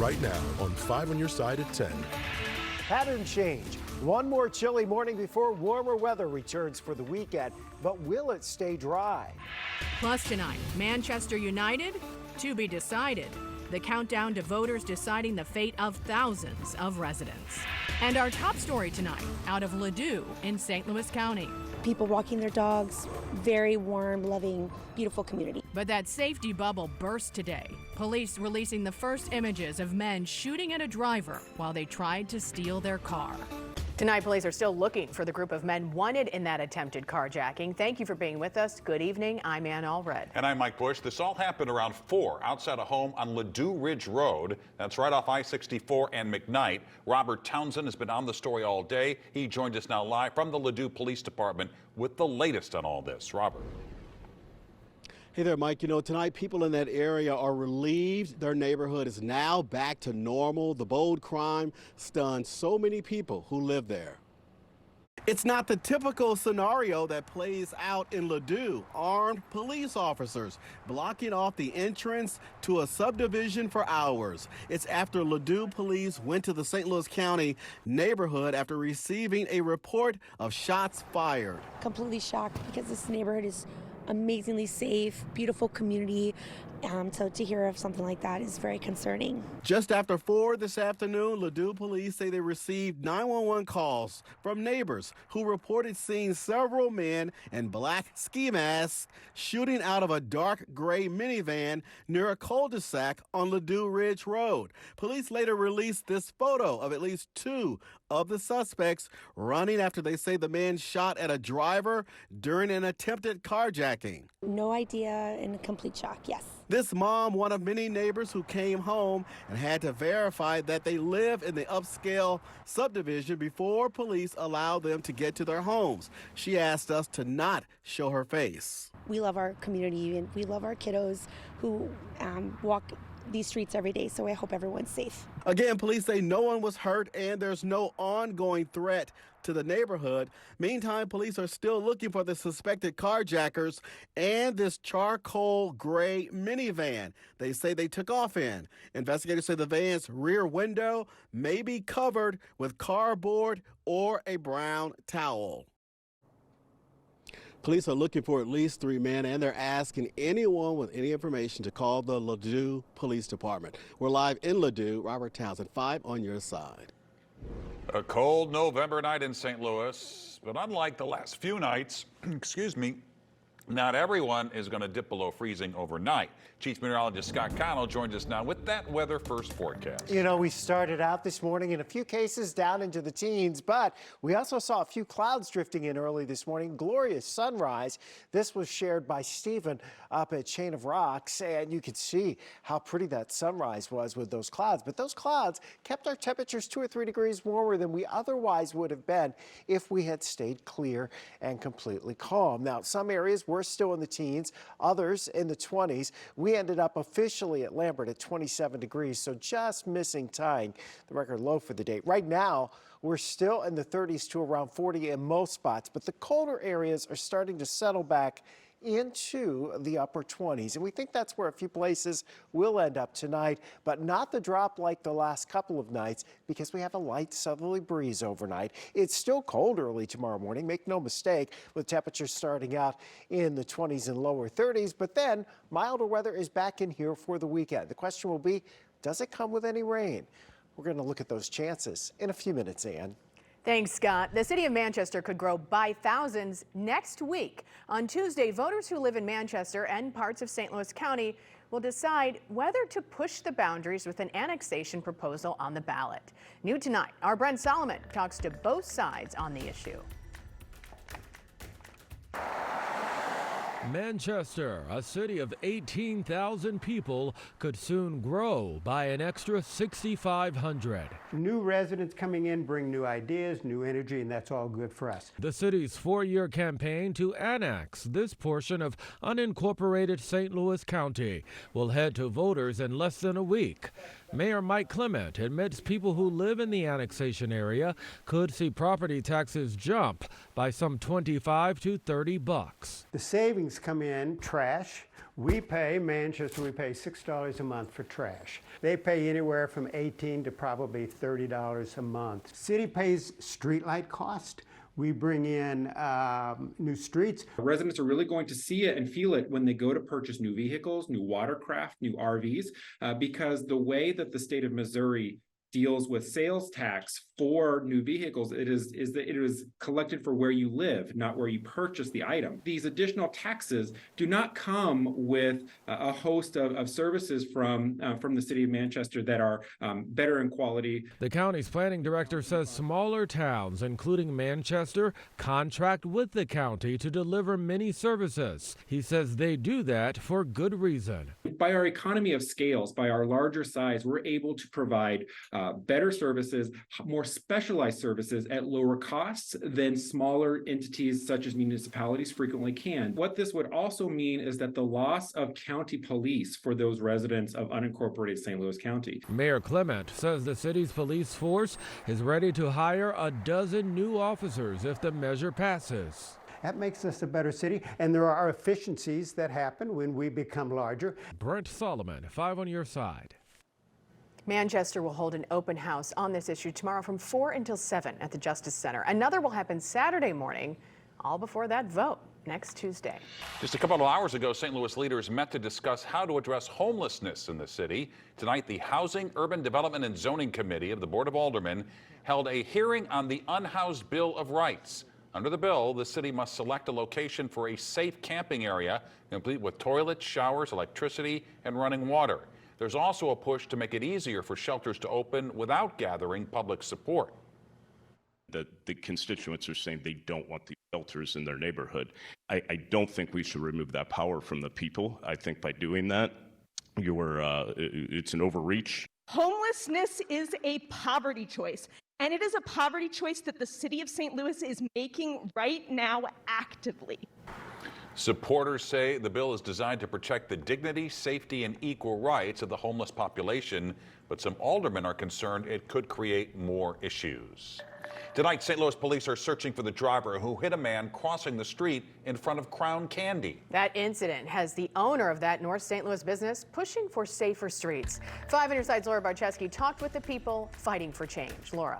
right now on 5 on your side at 10. Pattern change. One more chilly morning before warmer weather returns for the weekend, but will it stay dry? Plus tonight, Manchester United to be decided. The countdown to voters deciding the fate of thousands of residents. And our top story tonight, out of Ladue in St. Louis County. People walking their dogs, very warm, loving, beautiful community. But that safety bubble burst today. Police releasing the first images of men shooting at a driver while they tried to steal their car. Tonight, police are still looking for the group of men wanted in that attempted carjacking. Thank you for being with us. Good evening. I'm Ann Allred. And I'm Mike Bush. This all happened around 4 outside a home on Ladue Ridge Road. That's right off I-64 and McKnight. Robert Townsend has been on the story all day. He joined us now live from the Ladue Police Department with the latest on all this. Robert. Hey there, Mike. You know, tonight people in that area are relieved their neighborhood is now back to normal. The bold crime stunned so many people who live there. It's not the typical scenario that plays out in Ladue. Armed police officers blocking off the entrance to a subdivision for hours. It's after Ladue police went to the St. Louis County neighborhood after receiving a report of shots fired. Completely shocked because this neighborhood is amazingly safe, beautiful community. So to hear of something like that is very concerning. Just after 4 this afternoon, Ladue police say they received 911 calls from neighbors who reported seeing several men in black ski masks shooting out of a dark gray minivan near a cul-de-sac on Ladue Ridge Road. Police later released this photo of at least 2 of the suspects running after they say the men shot at a driver during an attempted carjacking. No idea, in complete shock, yes. This mom, one of many neighbors who came home and had to verify that they live in the upscale subdivision before police allowed them to get to their homes. She asked us to not show her face. We love our community and we love our kiddos who walk these streets every day, so I hope everyone's safe. Again, police say no one was hurt and there's no ongoing threat to the neighborhood. Meantime, police are still looking for the suspected carjackers and this charcoal gray minivan they say they took off in. Investigators say the van's rear window may be covered with cardboard or a brown towel. Police are looking for at least 3 men, and they're asking anyone with any information to call the Ladue Police Department. We're live in Ladue. Robert Townsend, 5 on your side. A cold November night in St. Louis, but unlike the last few nights, excuse me, not everyone is going to dip below freezing overnight. Chief Meteorologist Scott Connell joins us now with that weather first forecast. You know, we started out this morning in a few cases down into the teens, but we also saw a few clouds drifting in early this morning. Glorious sunrise. This was shared by Stephen up at Chain of Rocks, and you could see how pretty that sunrise was with those clouds. But those clouds kept our temperatures 2 or 3 degrees warmer than we otherwise would have been if we had stayed clear and completely calm. Now, some areas were still in the teens, others in the 20s. We ended up officially at Lambert at 27 degrees, so just missing tying the record low for the day. Right now, we're still in the 30s to around 40 in most spots, but the colder areas are starting to settle back into the upper 20s. And we think that's where a few places will end up tonight, but not the drop like the last couple of nights because we have a light southerly breeze overnight. It's still cold early tomorrow morning, make no mistake, with temperatures starting out in the 20s and lower 30s, but then milder weather is back in here for the weekend. The question will be, does it come with any rain? We're going to look at those chances in a few minutes, Ann. Thanks, Scott. The city of Manchester could grow by thousands next week. On Tuesday, voters who live in Manchester and parts of St. Louis County will decide whether to push the boundaries with an annexation proposal on the ballot. New tonight, our Brent Solomon talks to both sides on the issue. Manchester, a city of 18,000 people, could soon grow by an extra 6,500. New residents coming in bring new ideas, new energy, and that's all good for us. The city's 4-year campaign to annex this portion of unincorporated St. Louis County will head to voters in less than a week. Mayor Mike Clement admits people who live in the annexation area could see property taxes jump by some $25 to $30. The savings come in trash. Manchester, we pay $6 a month for trash. They pay anywhere from $18 to probably $30 a month. City pays streetlight cost. We bring in new streets. Residents are really going to see it and feel it when they go to purchase new vehicles, new watercraft, new RVs, because the way that the state of Missouri deals with sales tax for new vehicles, it is collected for where you live, not where you purchase the item. These additional taxes do not come with a host of services from the city of Manchester that are better in quality. The county's planning director says smaller towns, including Manchester, contract with the county to deliver many services. He says they do that for good reason. By our economy of scales, by our larger size, we're able to provide better services, more specialized services at lower costs than smaller entities such as municipalities frequently can. What this would also mean is that the loss of county police for those residents of unincorporated St. Louis County. Mayor Clement says the city's police force is ready to hire a dozen new officers if the measure passes. That makes us a better city, and there are efficiencies that happen when we become larger. Brent Solomon, 5 on your side. Manchester will hold an open house on this issue tomorrow from 4 until 7 at the Justice Center. Another will happen Saturday morning, all before that vote next Tuesday. Just a couple of hours ago, St. Louis leaders met to discuss how to address homelessness in the city. Tonight, the Housing, Urban Development and Zoning Committee of the Board of Aldermen held a hearing on the Unhoused Bill of Rights. Under the bill, the city must select a location for a safe camping area, complete with toilets, showers, electricity, and running water. There's also a push to make it easier for shelters to open without gathering public support. The constituents are saying they don't want these shelters in their neighborhood. I don't think we should remove that power from the people. I think by doing that, it's an overreach. Homelessness is a poverty choice, and it is a poverty choice that the city of St. Louis is making right now actively. Supporters say the bill is designed to protect the dignity, safety, and equal rights of the homeless population, but some aldermen are concerned it could create more issues. Tonight, St. Louis police are searching for the driver who hit a man crossing the street in front of Crown Candy. That incident has the owner of that North St. Louis business pushing for safer streets. 5 on your side's Laura Barczewski talked with the people fighting for change. Laura.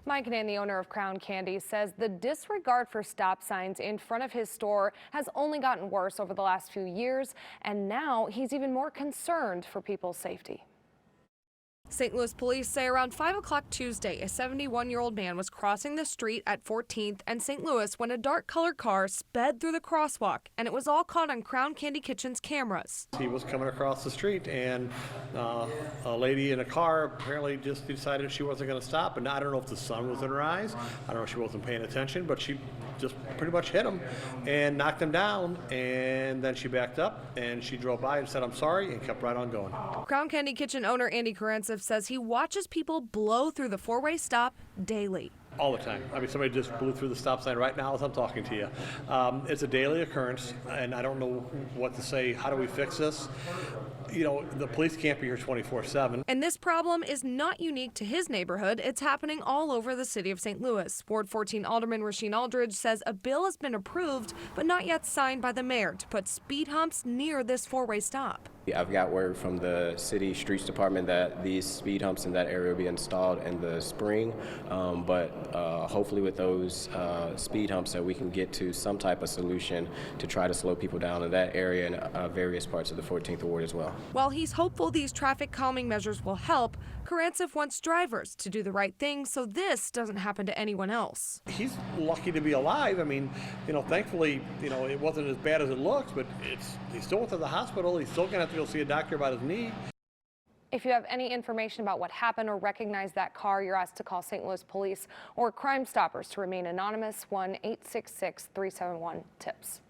Mike Nan, the owner of Crown Candy, says the disregard for stop signs in front of his store has only gotten worse over the last few years, and now he's even more concerned for people's safety. St. Louis police say around 5 o'clock Tuesday, a 71-year-old man was crossing the street at 14th and St. Louis when a dark-colored car sped through the crosswalk, and it was all caught on Crown Candy Kitchen's cameras. He was coming across the street, and a lady in a car apparently just decided she wasn't going to stop. And I don't know if the sun was in her eyes. I don't know if she wasn't paying attention, but she just pretty much hit him and knocked him down. And then she backed up, and she drove by and said, "I'm sorry," and kept right on going. Crown Candy Kitchen owner Andy Karantsov says he watches people blow through the four-way stop daily. All the time. I mean, somebody just blew through the stop sign right now as I'm talking to you. It's a daily occurrence, and I don't know what to say. How do we fix this? You know, the police can't be here 24/7. And this problem is not unique to his neighborhood. It's happening all over the city of St. Louis. Ward 14 Alderman Rasheen Aldridge says a bill has been approved, but not yet signed by the mayor to put speed humps near this four-way stop. I've got word from the city streets department that these speed humps in that area will be installed in the spring, but hopefully with those speed humps that we can get to some type of solution to try to slow people down in that area and various parts of the 14th Ward as well. While he's hopeful these traffic calming measures will help, Karantsov wants drivers to do the right thing so this doesn't happen to anyone else. He's lucky to be alive. I mean, you know, thankfully, you know, it wasn't as bad as it looks, but he still went to the hospital. He's still going to have to go see a doctor about his knee. If you have any information about what happened or recognize that car, you're asked to call St. Louis Police or Crime Stoppers to remain anonymous, 1-866-371-TIPS.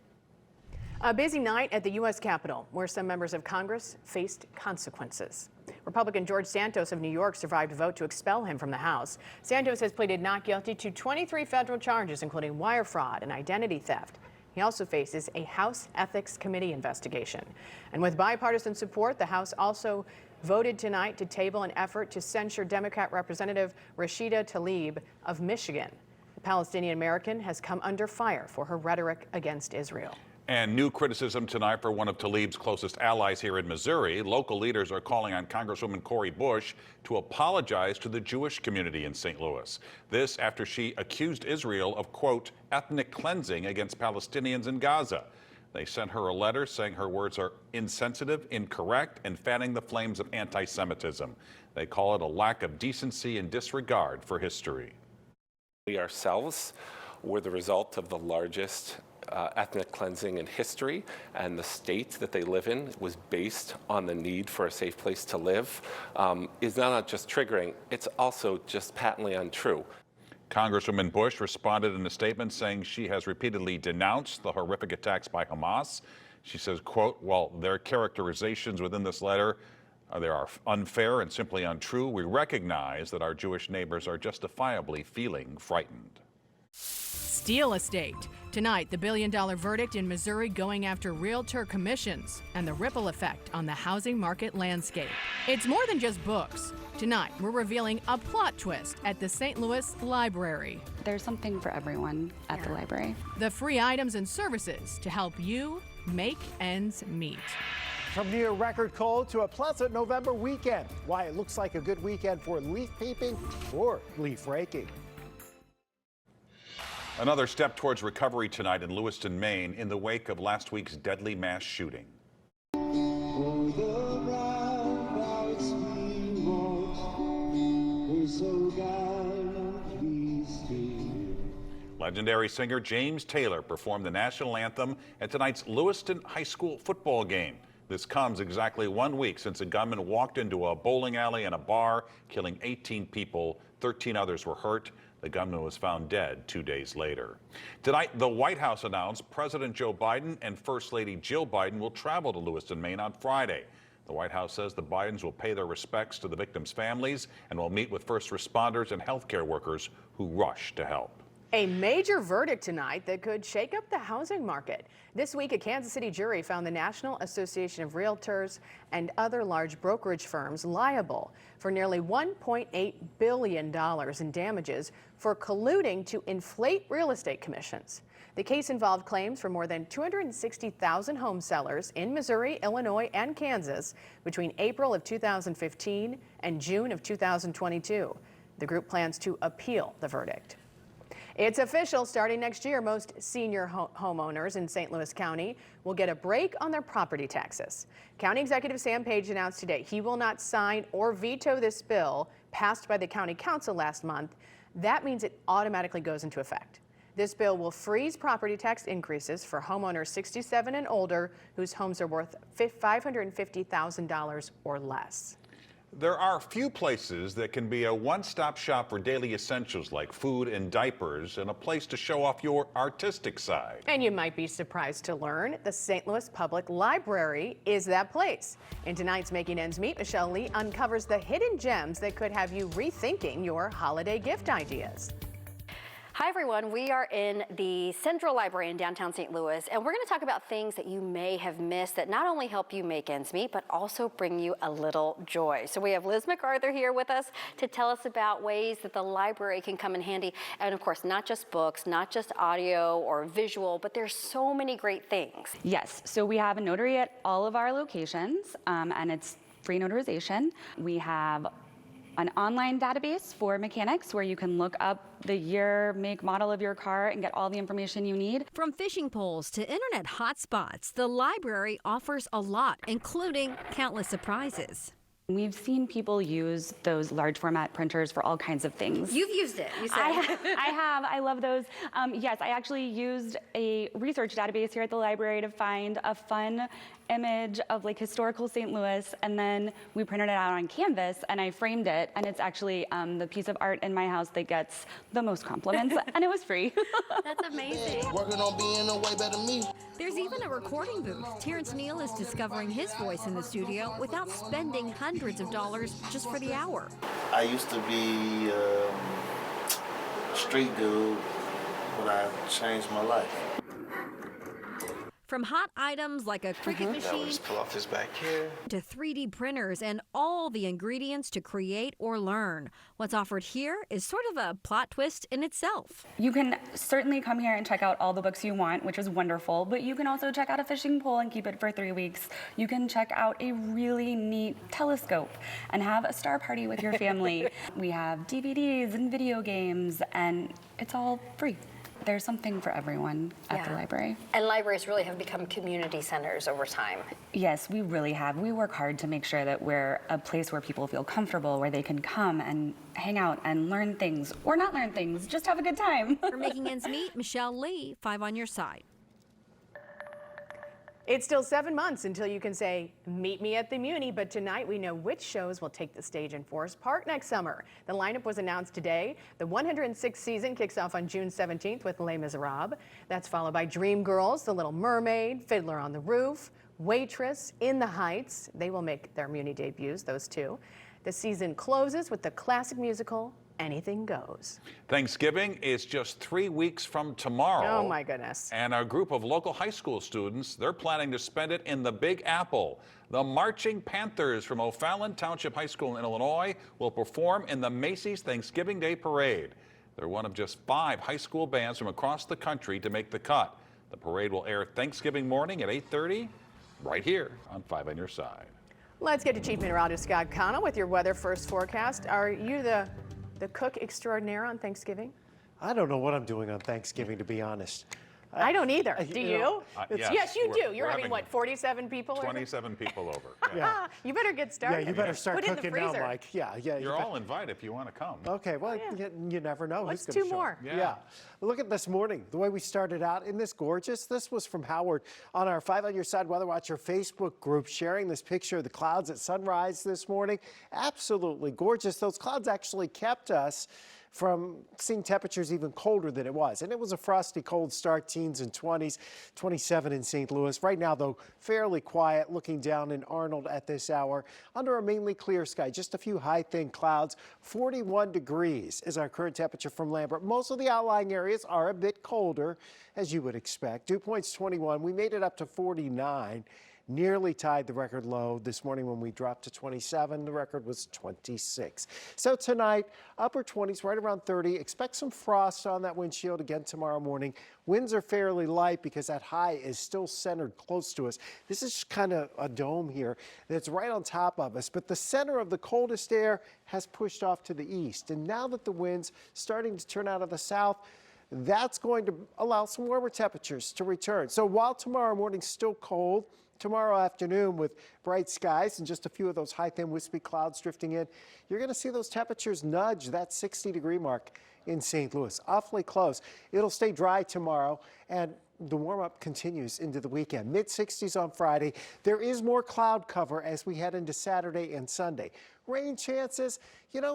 A busy night at the U.S. Capitol, where some members of Congress faced consequences. Republican George Santos of New York survived a vote to expel him from the House. Santos has pleaded not guilty to 23 federal charges, including wire fraud and identity theft. He also faces a House Ethics Committee investigation. And with bipartisan support, the House also voted tonight to table an effort to censure Democrat Representative Rashida Tlaib of Michigan. The Palestinian American has come under fire for her rhetoric against Israel. And new criticism tonight for one of Tlaib's closest allies here in Missouri. Local leaders are calling on Congresswoman Cori Bush to apologize to the Jewish community in St. Louis. This after she accused Israel of, quote, ethnic cleansing against Palestinians in Gaza. They sent her a letter saying her words are insensitive, incorrect, and fanning the flames of anti-Semitism. They call it a lack of decency and disregard for history. We ourselves were the result of the largest ethnic cleansing in history, and the state that they live in was based on the need for a safe place to live, is not just triggering, it's also just patently untrue. Congresswoman Bush responded in a statement saying she has repeatedly denounced the horrific attacks by Hamas. She says, quote, while their characterizations within this letter they are unfair and simply untrue, we recognize that our Jewish neighbors are justifiably feeling frightened. Steele Estate. Tonight, the billion-dollar verdict in Missouri going after realtor commissions and the ripple effect on the housing market landscape. It's more than just books. Tonight, we're revealing a plot twist at the St. Louis Library. There's something for everyone at the library. The free items and services to help you make ends meet. From near record cold to a pleasant November weekend. Why it looks like a good weekend for leaf peeping or leaf raking. Another step towards recovery tonight in Lewiston, Maine, in the wake of last week's deadly mass shooting. Legendary singer James Taylor performed the national anthem at tonight's Lewiston High School football game. This comes exactly 1 week since a gunman walked into a bowling alley and a bar, killing 18 people. 13 others were hurt. The gunman was found dead 2 days later. Tonight, the White House announced President Joe Biden and First Lady Jill Biden will travel to Lewiston, Maine on Friday. The White House says the Bidens will pay their respects to the victims' families and will meet with first responders and healthcare workers who rush to help. A major verdict tonight that could shake up the housing market. This week, a Kansas City jury found the National Association of Realtors and other large brokerage firms liable for nearly $1.8 billion in damages for colluding to inflate real estate commissions. The case involved claims for more than 260,000 home sellers in Missouri, Illinois, and Kansas between April of 2015 and June of 2022. The group plans to appeal the verdict. It's official. Starting next year, most senior homeowners in St. Louis County will get a break on their property taxes. County Executive Sam Page announced today he will not sign or veto this bill passed by the County Council last month. That means it automatically goes into effect. This bill will freeze property tax increases for homeowners 67 and older whose homes are worth $550,000 or less. There are few places that can be a one-stop shop for daily essentials like food and diapers and a place to show off your artistic side. And you might be surprised to learn the St. Louis Public Library is that place. In tonight's Making Ends Meet, Michelle Lee uncovers the hidden gems that could have you rethinking your holiday gift ideas. Hi everyone, we are in the Central Library in downtown St. Louis, and we're going to talk about things that you may have missed that not only help you make ends meet, but also bring you a little joy. So we have Liz MacArthur here with us to tell us about ways that the library can come in handy. And of course, not just books, not just audio or visual, but there's so many great things. Yes, so we have a notary at all of our locations, and it's free notarization. We have an online database for mechanics where you can look up the year, make, model of your car and get all the information you need. From fishing poles to internet hotspots, the library offers a lot, including countless surprises. We've seen people use those large format printers for all kinds of things. You've used it, you said. I have. I love those. Yes, I actually used a research database here at the library to find a fun image of like historical St. Louis, and then we printed it out on canvas and I framed it, and it's actually the piece of art in my house that gets the most compliments, and it was free. That's amazing. Working on being a way better me. There's even a recording booth. Terrence Neal is discovering his voice in the studio without spending hundreds of dollars just for the hour. I used to be a street dude, but I changed my life. From hot items like a cricket Now we'll machine just pull off this back here. to 3D printers and all the ingredients to create or learn. What's offered here is sort of a plot twist in itself. You can certainly come here and check out all the books you want, which is wonderful, but you can also check out a fishing pole and keep it for 3 weeks. You can check out a really neat telescope and have a star party with your family. We have DVDs and video games, and it's all free. There's something for everyone at the library. And libraries really have become community centers over time. Yes, we really have. We work hard to make sure that we're a place where people feel comfortable, where they can come and hang out and learn things, or not learn things, just have a good time. For Making Ends Meet, Michelle Lee, 5 on your side. It's still 7 months until you can say, meet me at the Muni, but tonight we know which shows will take the stage in Forest Park next summer. The lineup was announced today. The 106th season kicks off on June 17th with Les Miserables. That's followed by Dreamgirls, The Little Mermaid, Fiddler on the Roof, Waitress, In the Heights. They will make their Muni debuts, those two. The season closes with the classic musical, Anything Goes. Thanksgiving is just 3 weeks from tomorrow. Oh my goodness. And a group of local high school students, they're planning to spend it in the Big Apple. The Marching Panthers from O'Fallon Township High School in Illinois will perform in the Macy's Thanksgiving Day Parade. They're one of just 5 high school bands from across the country to make the cut. The parade will air Thanksgiving morning at 8:30 right here on 5 on Your Side. Let's get to Chief Meteorologist Scott Connell with your weather first forecast. Are you the cook extraordinaire on Thanksgiving? I don't know what I'm doing on Thanksgiving, to be honest. I don't either. Do you? Yes, you do. You're we're having what, 47 people? 27 people over. Yeah. You better get started. Yeah, you better start Put it in the cooking now, freezer. Mike. Yeah. You're all invited if you want to come. Okay, well, you never know What's who's going to 2 show more? up. Yeah. Look at this morning, the way we started out. Isn't this gorgeous? This was from Howard on our 5 on Your Side Weather Watcher Facebook group, sharing this picture of the clouds at sunrise this morning. Absolutely gorgeous. Those clouds actually kept us from seeing temperatures even colder than it was. And it was a frosty cold start, teens and 20s, 27 in St. Louis. Right now, though, fairly quiet, looking down in Arnold at this hour. Under a mainly clear sky, just a few high, thin clouds. 41 degrees is our current temperature from Lambert. Most of the outlying areas are a bit colder, as you would expect. Dew point's 21. We made it up to 49. Nearly tied the record low this morning when we dropped to 27. The record was 26. So tonight, upper 20s, right around 30. Expect some frost on that windshield again tomorrow morning. Winds are fairly light because that high is still centered close to us. This is kind of a dome here that's right on top of us, but the center of the coldest air has pushed off to the east. And now that the wind's starting to turn out of the south, that's going to allow some warmer temperatures to return. So while tomorrow morning's still cold, tomorrow afternoon with bright skies and just a few of those high, thin, wispy clouds drifting in, you're going to see those temperatures nudge that 60-degree mark in St. Louis. Awfully close. It'll stay dry tomorrow, and the warm-up continues into the weekend. Mid-60s on Friday. There is more cloud cover as we head into Saturday and Sunday. Rain chances,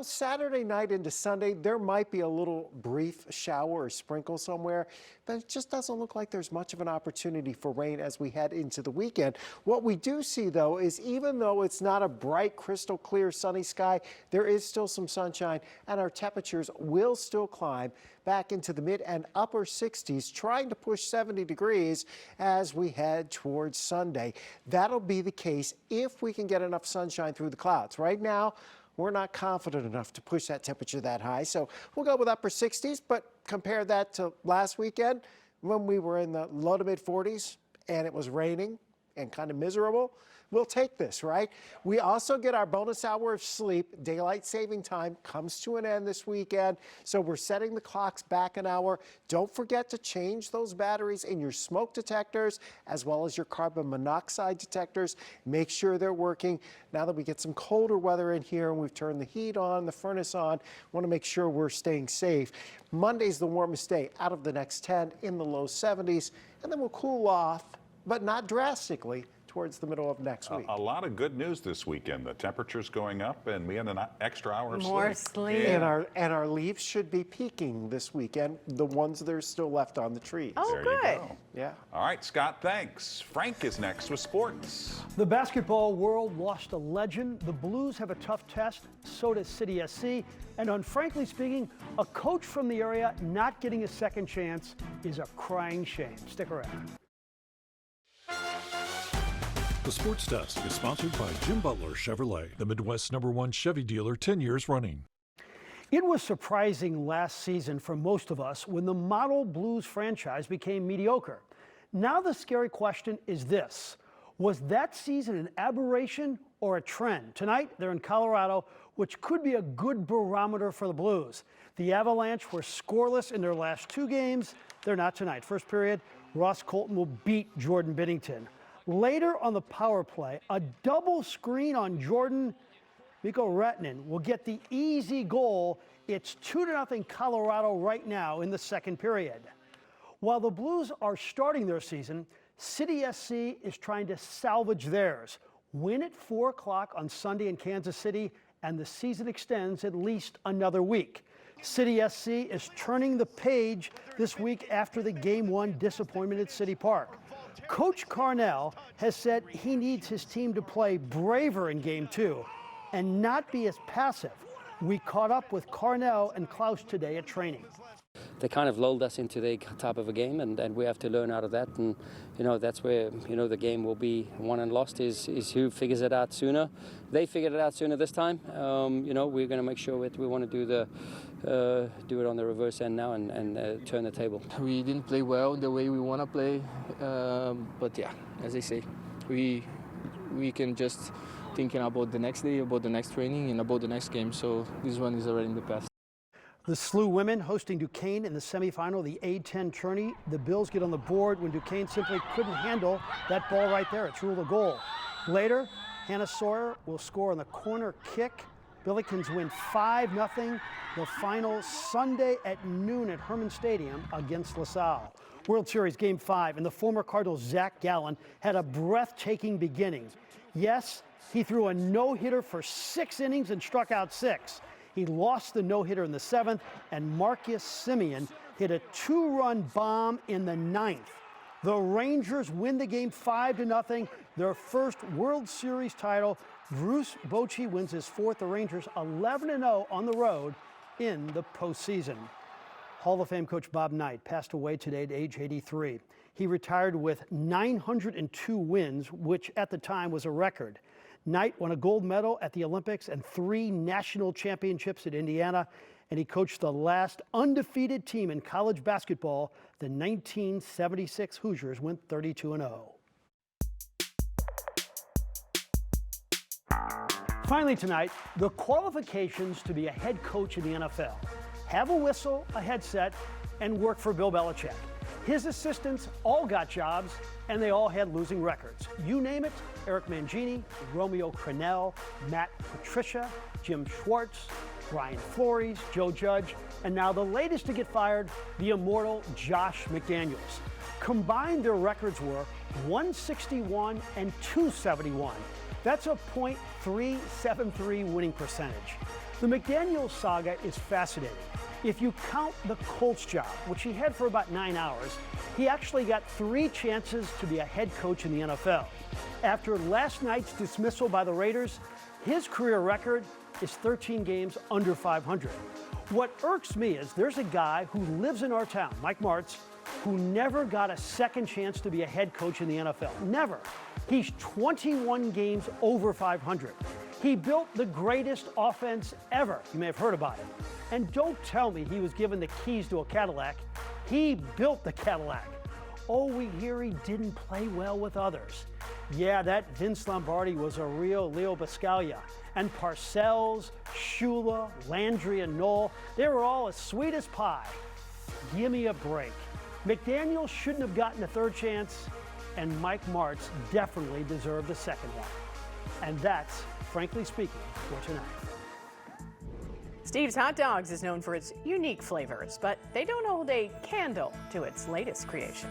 Saturday night into Sunday, there might be a little brief shower or sprinkle somewhere, but it just doesn't look like there's much of an opportunity for rain as we head into the weekend. What we do see, though, is even though it's not a bright, crystal clear, sunny sky, there is still some sunshine, and our temperatures will still climb back into the mid and upper 60s, trying to push 70 degrees as we head towards Sunday. That'll be the case if we can get enough sunshine through the clouds. Right now, we're not confident enough to push that temperature that high, so we'll go with upper 60s, but compare that to last weekend when we were in the low to mid 40s and it was raining and kind of miserable. We'll take this, right? We also get our bonus hour of sleep. Daylight saving time comes to an end this weekend, so we're setting the clocks back an hour. Don't forget to change those batteries in your smoke detectors as well as your carbon monoxide detectors. Make sure they're working. Now that we get some colder weather in here and we've turned the heat on, the furnace on, want to make sure we're staying safe. Monday's the warmest day out of the next 10 in the low 70s, and then we'll cool off, but not drastically, towards the middle of next week. A lot of good news this weekend. The temperature's going up, and we had an extra hour of sleep. More sleep. Yeah. And our leaves should be peaking this weekend, the ones that are still left on the trees. Oh, There good. you go. Yeah. All right, Scott, thanks. Frank is next with sports. The basketball world lost a legend. The Blues have a tough test, so does City SC. And on Frankly Speaking, a coach from the area not getting a second chance is a crying shame. Stick around. The Sports Desk is sponsored by Jim Butler Chevrolet, the Midwest's #1 Chevy dealer 10 years running. It was surprising last season for most of us when the Model Blues franchise became mediocre. Now the scary question is this: was that season an aberration or a trend? Tonight, they're in Colorado, which could be a good barometer for the Blues. The Avalanche were scoreless in their last 2 games. They're not tonight. First period, Ross Colton will beat Jordan Binnington. Later on the power play, a double screen on Jordan. Mikko Rantanen will get the easy goal. It's 2-0 Colorado right now in the second period. While the Blues are starting their season, City SC is trying to salvage theirs. Win at 4 o'clock on Sunday in Kansas City, and the season extends at least another week. City SC is turning the page this week after the Game 1 disappointment at City Park. Coach Carnell has said he needs his team to play braver in Game 2 and not be as passive. We caught up with Carnell and Klaus today at training. They kind of lulled us into the type of a game, and we have to learn out of that. And that's where the game will be won and lost is who figures it out sooner. They figured it out sooner this time. We're going to make sure we want to do it on the reverse end now and turn the table. We didn't play well the way we want to play, but yeah, as I say, we can just thinking about the next day, about the next training, and about the next game. So this one is already in the past. The SLU women hosting Duquesne in the semifinal, the A10 tourney. The Bills get on the board when Duquesne simply couldn't handle that ball right there. It's ruled a goal. Later, Hannah Sawyer will score on the corner kick. Billikens win 5-0. The final Sunday at noon at Herman Stadium against LaSalle. World Series Game 5, and the former Cardinals Zach Gallen had a breathtaking beginning. Yes, he threw a no-hitter for 6 innings and struck out 6. He lost the no-hitter in the 7th, and Marcus Semien hit a 2-run bomb in the 9th. The Rangers win the game 5-0, their first World Series title. Bruce Bochy wins his 4th. The Rangers 11-0 on the road in the postseason. Hall of Fame coach Bob Knight passed away today at age 83. He retired with 902 wins, which at the time was a record. Knight won a gold medal at the Olympics and 3 national championships at Indiana, and he coached the last undefeated team in college basketball. The 1976 Hoosiers went 32-0. Finally tonight, the qualifications to be a head coach in the NFL. Have a whistle, a headset, and work for Bill Belichick. His assistants all got jobs, and they all had losing records. You name it: Eric Mangini, Romeo Crennel, Matt Patricia, Jim Schwartz, Brian Flores, Joe Judge, and now the latest to get fired, the immortal Josh McDaniels. Combined, their records were 161 and 271. That's a .373 winning percentage. The McDaniels saga is fascinating. If you count the Colts job, which he had for about 9 hours, he actually got 3 chances to be a head coach in the NFL. After last night's dismissal by the Raiders, his career record is 13 games under 500. What irks me is there's a guy who lives in our town, Mike Martz, who never got a second chance to be a head coach in the NFL. Never. He's 21 games over 500. He built the greatest offense ever. You may have heard about it. And don't tell me he was given the keys to a Cadillac. He built the Cadillac. Oh, we hear he didn't play well with others. Yeah, that Vince Lombardi was a real Leo Biscaglia. And Parcells, Shula, Landry, and Knoll, they were all as sweet as pie. Give me a break. McDaniel shouldn't have gotten a 3rd chance, and Mike Martz definitely deserved a 2nd one. And that's, frankly speaking, for tonight. Steve's Hot Dogs is known for its unique flavors, but they don't hold a candle to its latest creation.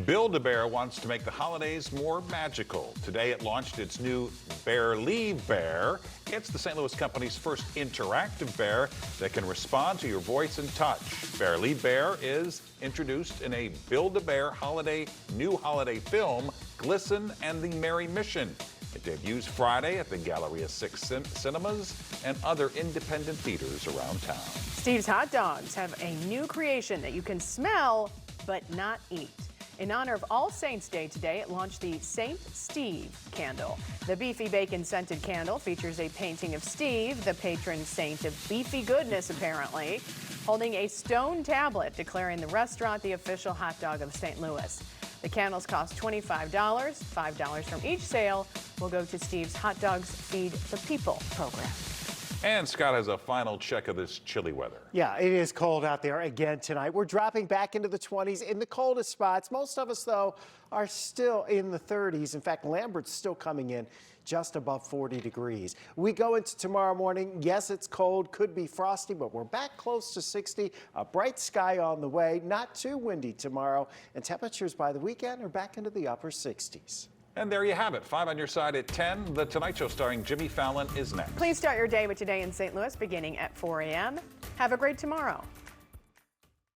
Build-A-Bear wants to make the holidays more magical. Today it launched its new Bear Leave Bear. It's the St. Louis company's first interactive bear that can respond to your voice and touch. Bear Leave Bear is introduced in a Build-A-Bear new holiday film, Glisten and the Merry Mission. It debuts Friday at the Galleria 6 Cinemas and other independent theaters around town. Steve's Hot Dogs have a new creation that you can smell but not eat. In honor of All Saints Day today, it launched the St. Steve candle. The beefy bacon scented candle features a painting of Steve, the patron saint of beefy goodness apparently, holding a stone tablet declaring the restaurant the official hot dog of St. Louis. The candles cost $25. $5 from each sale will go to Steve's Hot Dogs Feed the People program. And Scott has a final check of this chilly weather. Yeah, it is cold out there again tonight. We're dropping back into the 20s in the coldest spots. Most of us, though, are still in the 30s. In fact, Lambert's still coming in just above 40 degrees. We go into tomorrow morning. Yes, it's cold, could be frosty, but we're back close to 60. A bright sky on the way, not too windy tomorrow, and temperatures by the weekend are back into the upper 60s. And there you have it. 5 on your side at 10. The Tonight Show starring Jimmy Fallon is next. Please start your day with Today in St. Louis beginning at 4 a.m. Have a great tomorrow.